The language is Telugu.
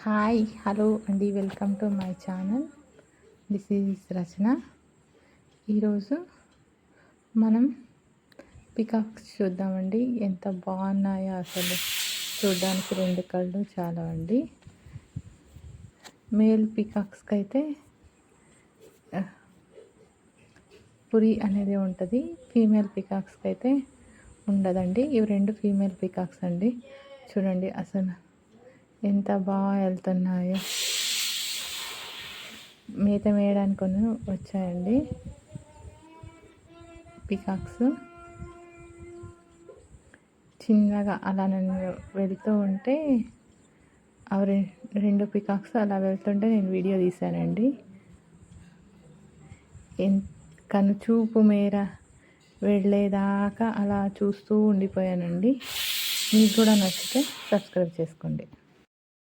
హాయ్ హలో అండి, welcome to my channel. This is Rachana. ఈరోజు మనం పికాక్స్ చూద్దామండి. ఎంత బాగున్నాయో అసలు చూడడానికి రెండు కళ్ళు చాలా అండి. మేల్ పికాక్స్కి అయితే పురి అనేది ఉంటుంది, ఫీమేల్ పికాక్స్కి అయితే ఉండదండి. ఇవి రెండు ఫీమేల్ పికాక్స్ అండి. చూడండి అసలు ఎంత బాగా వెళ్తున్నాయో. మేత మేయడానికి కొన్ని వచ్చాయండి పికాక్స్. చిన్నగా అలా నేను వెళ్తూ ఉంటే అవి రెండు పికాక్స్ అలా వెళ్తుంటే నేను వీడియో తీశానండి. కనుచూపు మేర వెళ్ళేదాకా అలా చూస్తూ ఉండిపోయానండి. మీకు కూడా నచ్చితే సబ్స్క్రైబ్ చేసుకోండి.